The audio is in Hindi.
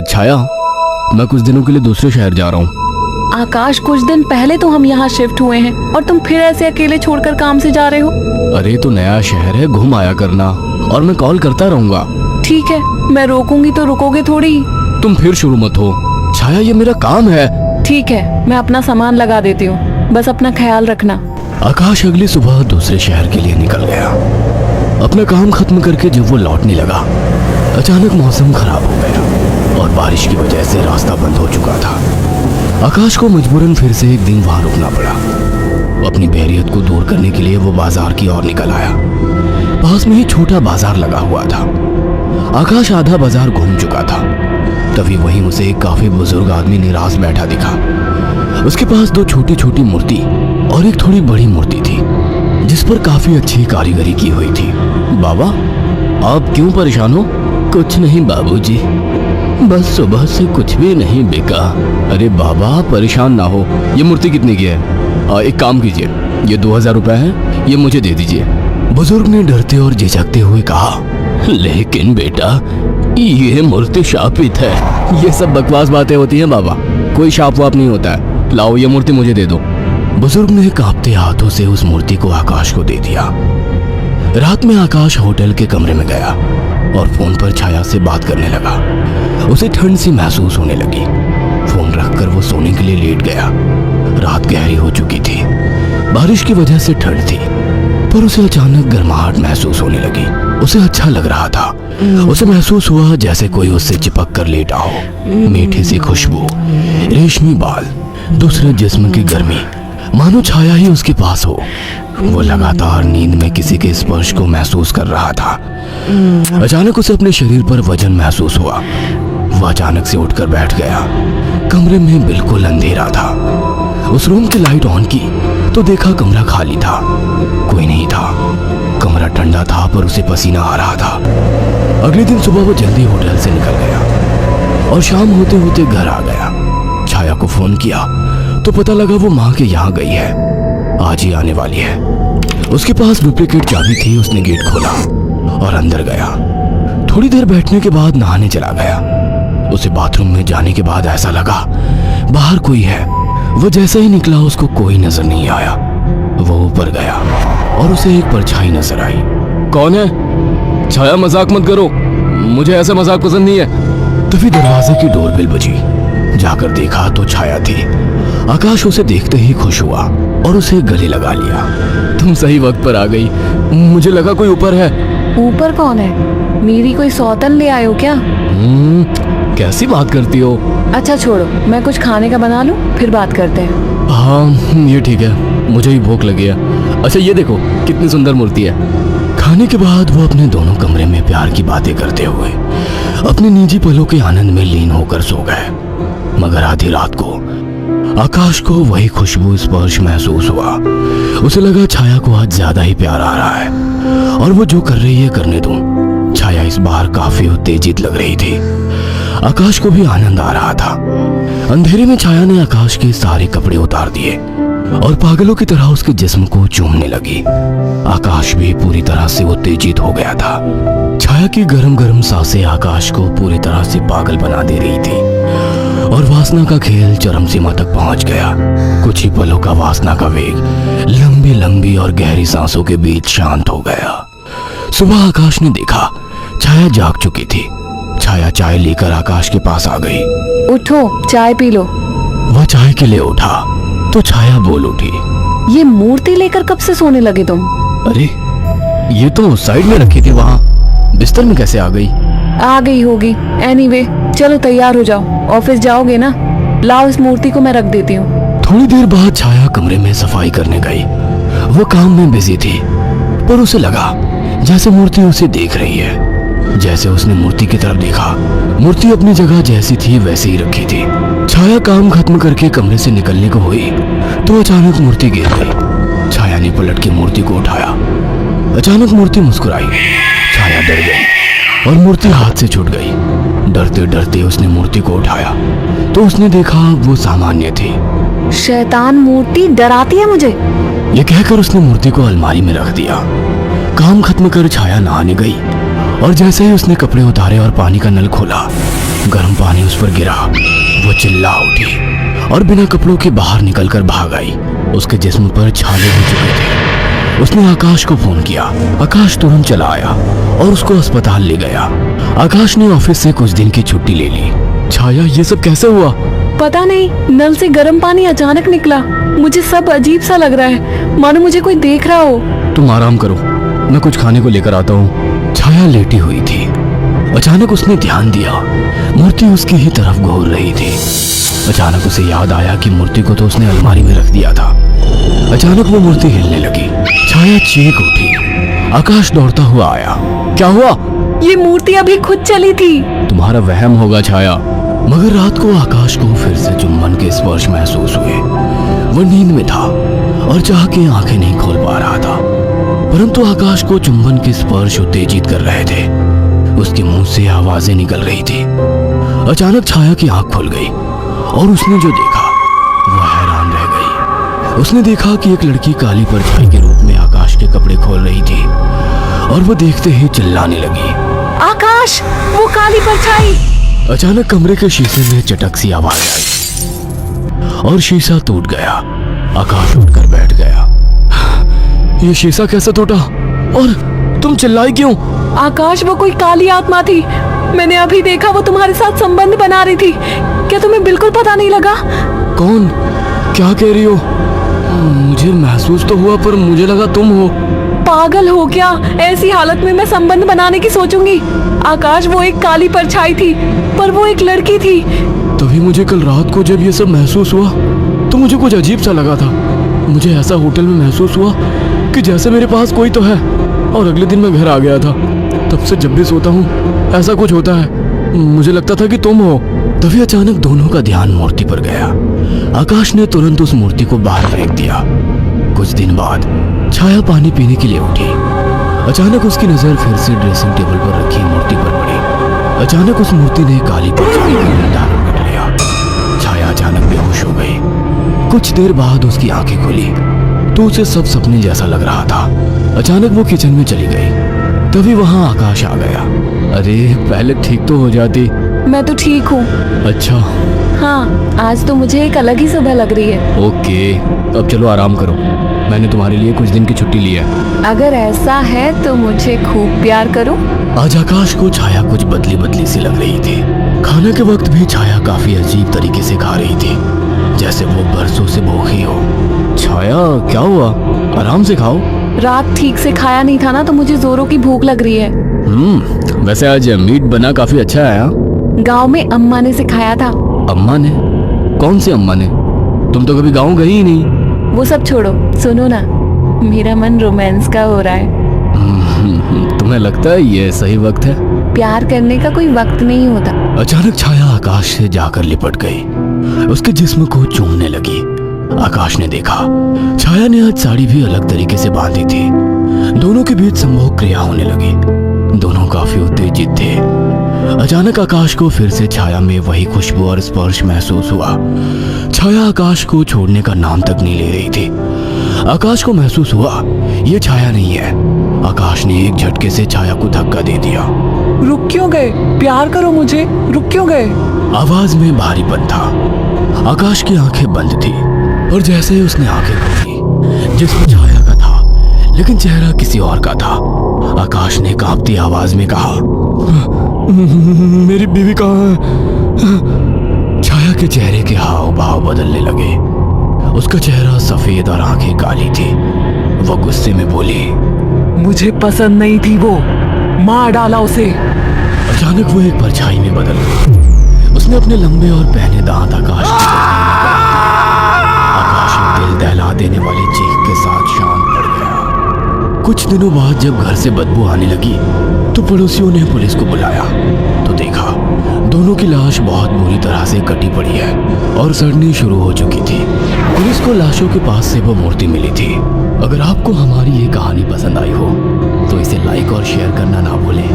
छाया, मैं कुछ दिनों के लिए दूसरे शहर जा रहा हूँ। आकाश, कुछ दिन पहले तो हम यहाँ शिफ्ट हुए हैं और तुम फिर ऐसे अकेले छोड़कर काम से जा रहे हो। अरे तो नया शहर है, घूम आया करना, और मैं कॉल करता रहूंगा। ठीक है, मैं रोकूंगी तो रुकोगे थोड़ी। तुम फिर शुरू मत हो छाया, ये मेरा काम है। ठीक है, मैं अपना सामान लगा देती हूँ, बस अपना ख्याल रखना। आकाश अगली सुबह दूसरे शहर के लिए निकल गया। अपना काम खत्म करके जब वो लौटने लगा, अचानक मौसम खराब हो गया और बारिश की वजह से रास्ता बंद हो चुका था। आकाश को मजबूरन फिर से एक दिन वहां रुकना पड़ा। अपनी बोरियत को दूर करने के लिए वो बाजार की ओर निकल आया। पास में ही छोटा बाजार लगा हुआ था। आकाश आधा बाजार घूम चुका था, तभी वहीं उसे एक काफी बुजुर्ग आदमी निराश बैठा दिखा। उसके पास दो छोटी छोटी मूर्ति और एक थोड़ी बड़ी मूर्ति थी, जिस पर काफी अच्छी कारीगरी की हुई थी। बाबा, आप क्यों परेशान हो? कुछ नहीं बाबूजी, बस सुबह से कुछ भी नहीं बिका। अरे बाबा, परेशान ना हो। ये मूर्ति कितने की है? एक काम कीजिए, ये 2000 रुपए है, ये मुझे दे दीजिए। बुजुर्ग ने डरते और झिझकते हुए कहा, लेकिन बेटा, ये मूर्ति शापित है। ये सब बकवास बातें होती हैं बाबा, कोई शाप वाप नहीं होता है। लाओ, ये मूर्ति मुझे दे दो। बुजुर्ग ने कांपते हाथों से उस मूर्ति को आकाश को दे दिया। रात में आकाश होटल के कमरे में गया और फोन पर छाया से बात करने लगा। उसे ठंड सी महसूस होने लगी। फोन रखकर वो सोने के लिए लेट गया। रात गहरी हो चुकी थी, बारिश की वजह से ठंड थी, पर उसे अचानक गर्माहट महसूस होने लगी। उसे अच्छा लग रहा था। उसे महसूस हुआ जैसे कोई उससे चिपक कर लेटा हो। मीठी सी खुशबू, रेशमी बाल, दूसरे जिस्म की गर्मी, मानो छाया ही उसके पास हो। वो लगातार नींद में किसी के स्पर्श को महसूस कर रहा था। अचानक उसे अपने शरीर पर वजन महसूस हुआ। वह अचानक से उठकर बैठ गया। कमरे में बिल्कुल अंधेरा था। उस रूम की लाइट ऑन की तो देखा कमरा खाली था, कोई नहीं था। कमरा ठंडा था पर उसे पसीना आ रहा था। अगले दिन सुबह वो जल्दी होटल से निकल गया और शाम होते होते घर आ गया। छाया को फोन किया तो पता लगा वो माँ के यहाँ गई है, आज ही आने वाली है। उसके पास डुप्लीकेट चाबी थी। उसने गेट खोला और अंदर गया। थोड़ी देर बैठने के बाद नहाने चला गया। उसे बाथरूम में जाने के बाद ऐसा लगा बाहर कोई है। वो जैसे ही निकला उसको कोई नजर नहीं आया। वो ऊपर गया और उसे एक परछाई नजर आई। कौन है? छाया, मजाक मत करो, मुझे ऐसा मजाक पसंद नहीं है। तभी दरवाजे की डोरबेल बजी। जाकर देखा तो छाया थी। आकाश उसे देखते ही खुश हुआ और उसे गले लगा लिया। तुम सही वक्त पर आ गई, मुझे लगा कोई ऊपर है। ऊपर कौन है? मेरी कोई सौतन ले आए हो क्या? कैसी बात करती हो? अच्छा छोड़ो, मैं कुछ खाने का बना लूं, फिर बात करते हैं। हाँ ये ठीक है, मुझे ही भूख लगी है। अच्छा ये देखो कितनी सुंदर मूर्ति है। खाने के बाद वो अपने दोनों कमरे में प्यार की बातें करते हुए अपने निजी पलों के आनंद में लीन होकर सो गए। मगर आधी रात को आकाश को वही खुशबू स्पर्श महसूस हुआ। उसे लगा छाया को आज ज्यादा ही प्यार आ रहा है और वो जो कर रही है करने दूं। छाया इस बार काफी उत्तेजित लग रही थी। आकाश को भी आनंद आ रहा था। अंधेरे में छाया ने आकाश के सारे कपड़े उतार दिए और पागलों की तरह उसके जिस्म को चूमने लगी। आकाश भी पूरी तरह से उत्तेजित हो गया था। छाया की गरम गरम सांसें आकाश को पूरी तरह से पागल बना दे रही थी और वासना का खेल चरम सीमा तक पहुंच गया। कुछ ही पलों का वासना का वेग लंबी लंबी और गहरी सांसों के बीच शांत हो गया। सुबह आकाश ने देखा छाया जाग चुकी थी। छाया चाय लेकर आकाश के पास आ गई। उठो, चाय पी लो। वह चाय के लिए उठा तो छाया बोल उठी, ये मूर्ति लेकर कब से सोने लगे तुम? अरे ये तो साइड में रखी थी, वहाँ बिस्तर में कैसे आ गई? आ गई होगी। एनीवे, चलो तैयार हो जाओ, ऑफिस जाओगे ना? लाओ इस मूर्ति को मैं रख देती हूँ। थोड़ी देर बाद छाया कमरे में सफाई करने गई। वो काम में बिजी थी पर उसे लगा जैसे मूर्ति उसे देख रही है। जैसे उसने मूर्ति की तरफ देखा, मूर्ति अपनी जगह जैसी थी वैसे ही रखी थी। छाया काम खत्म करके कमरे से निकलने को हुई तो अचानक मूर्ति गिर गई। छाया ने पलट के मूर्ति को उठाया। अचानक मूर्ति मुस्कुराई। छाया डर गई और मूर्ति हाथ से छूट गई। डरते डरते उसने मूर्ति को उठाया तो उसने देखा वो सामान्य थी। शैतान मूर्ति डराती है मुझे, ये कहकर उसने मूर्ति को अलमारी में रख दिया। काम खत्म कर छाया नहाने गई और जैसे ही उसने कपड़े उतारे और पानी का नल खोला, गर्म पानी उस पर गिरा। वो चिल्ला उठी और बिना कपड़ों के बाहर निकलकर भाग आई। उसके जिस्म पर छाले हो चुके थे। उसने आकाश को फोन किया। आकाश तुरंत चला आया और उसको अस्पताल ले गया। आकाश ने ऑफिस से कुछ दिन की छुट्टी ले ली। छाया, ये सब कैसे हुआ? पता नहीं, नल से गर्म पानी अचानक निकला। मुझे सब अजीब सा लग रहा है, मानो मुझे कोई देख रहा हो। तुम आराम करो, मैं कुछ खाने को लेकर आता हूँ। छाया लेटी हुई थी। अचानक उसने ध्यान दिया, मूर्ति उसकी ही तरफ घूर रही थी। अचानक उसे याद आया कि मूर्ति को तो उसने अलमारी में रख दिया था। अचानक वो मूर्ति हिलने लगी। छाया चीख उठी। आकाश दौड़ता हुआ आया। क्या हुआ? ये मूर्ति अभी खुद चली थी। तुम्हारा वहम होगा छाया। मगर रात को आकाश को फिर से चुंबन के स्पर्श महसूस हुए। वो नींद में था और चाह के आंखें नहीं खोल पा रहा था, परंतु आकाश को चुंबन के स्पर्श उत्तेजित कर रहे थे। उसके मुंह से आवाजें निकल रही थी। अचानक छाया की आंख खुल गई और उसने जो देखा वो हैरान रह गई। उसने देखा कि एक लड़की काली परछाई के रूप में आकाश के कपड़े खोल रही थी और वो देखते ही चिल्लाने लगी। आकाश, वो काली परछाई! अचानक कमरे के शीशे में चटक सी आवाज आई और शीशा टूट गया। आकाश उठकर बैठ गया। ये शीशा कैसे टूटा? और तुम चिल्लाई क्यों? आकाश, वो कोई काली आत्मा थी। मैंने अभी देखा, वो तुम्हारे साथ संबंध बना रही थी। क्या तुम्हें बिल्कुल पता नहीं लगा? कौन? क्या कह रही हो? मुझे महसूस तो हुआ, पर मुझे लगा तुम हो। पागल हो क्या? ऐसी हालत में मैं संबंध बनाने की सोचूंगी? आकाश, वो एक काली परछाई थी, पर वो एक लड़की थी। तभी मुझे कल रात को जब ये सब महसूस हुआ तो मुझे कुछ अजीब सा लगा था। मुझे ऐसा होटल में महसूस हुआ कि जैसे मेरे पास कोई तो है। और अगले दिन मैं घर आ गया था। तब से जब भी सोता हूँ ऐसा कुछ होता है। मुझे लगता था कि तुम हो। तभी अचानक दोनों का ध्यान मूर्ति पर गया। आकाश ने तुरंत उस मूर्ति को बाहर फेंक दिया। कुछ दिन बाद छाया पानी पीने के लिए उठी। अचानक उसकी नजर फिर से ड्रेसिंग टेबल पर रखी मूर्ति पर पड़ी। अचानक उस मूर्ति ने काली परछाई का रूप धारण कर लिया। छाया अचानक बेहोश हो गई। कुछ देर बाद उसकी आंखें खुली तो उसे सब सपने जैसा लग रहा था। अचानक वो किचन में चली गई। तभी वहां आकाश आ गया। अरे, पहले ठीक तो हो जाती। मैं तो ठीक हूँ। अच्छा। हाँ, आज तो मुझे एक अलग ही सुबह लग रही है। ओके, अब चलो आराम करो। मैंने तुम्हारे लिए कुछ दिन की छुट्टी ली है। अगर ऐसा है तो मुझे खूब प्यार करो। आज आकाश को छाया कुछ बदली बदली सी लग रही थी। खाने के वक्त भी छाया काफी अजीब तरीके से खा रही थी, जैसे वो बरसों से भूखी हो। छाया, क्या हुआ? आराम से खाओ। रात ठीक से खाया नहीं था ना, तो मुझे जोरों की भूख लग रही है। वैसे आज मीट बना काफी अच्छा है। हाँ? गांव में अम्मा ने सिखाया था। अम्मा ने? कौन सी अम्मा ने? तुम तो कभी गांव गई ही नहीं। वो सब छोड़ो, सुनो ना, मेरा मन रोमांस का हो रहा है। तुम्हें लगता है ये सही वक्त है? प्यार करने का कोई वक्त नहीं होता। अचानक छाया आकाश से जाकर लिपट गई। उसके जिस्म को चूमने लगी। आकाश ने देखा छाया ने आज साड़ी भी अलग तरीके से बांधी थी। दोनों के बीच संभोग क्रिया होने लगी। दोनों काफी उत्तेजित थे। अचानक आकाश को फिर से छाया में वही खुशबू और स्पर्श महसूस हुआ। छाया आकाश को छोड़ने का नाम तक नहीं ले रही थी। आकाश को महसूस हुआ ये छाया नहीं है। आकाश ने एक झटके से छाया को धक्का दे दिया। रुक क्यों गए? प्यार करो मुझे, रुक क्यों गए? आवाज में भारीपन था। आकाश की आंखें बंद थी और जैसे ही उसने आंखें खोली, जिसमें छाया का था लेकिन चेहरा किसी और का था। आकाश ने कांपती आवाज में कहा, मेरी बीवी कहाँ है? छाया के चेहरे के हाव भाव बदलने लगे। उसका चेहरा सफेद और आंखें काली थी। वो गुस्से में बोली, मुझे पसंद नहीं थी वो, मार डाला उसे। अचानक वो एक परछाई में बदल गई। उसने अपने लंबे और पहने दांत आकाश की आकाश एक दिल दहला देने वाली चीख के साथ शांत पड़ गया। कुछ दिनों बाद जब घर से बदबू आने लगी तो पड़ोसियों ने पुलिस को बुलाया तो देखा दोनों की लाश बहुत बुरी तरह से कटी पड़ी है और सड़नी शुरू हो चुकी थी। पुलिस को लाशों के पास से वो मूर्ति मिली थी। अगर आपको हमारी ये कहानी पसंद आई हो तो इसे लाइक और शेयर करना ना भूलें।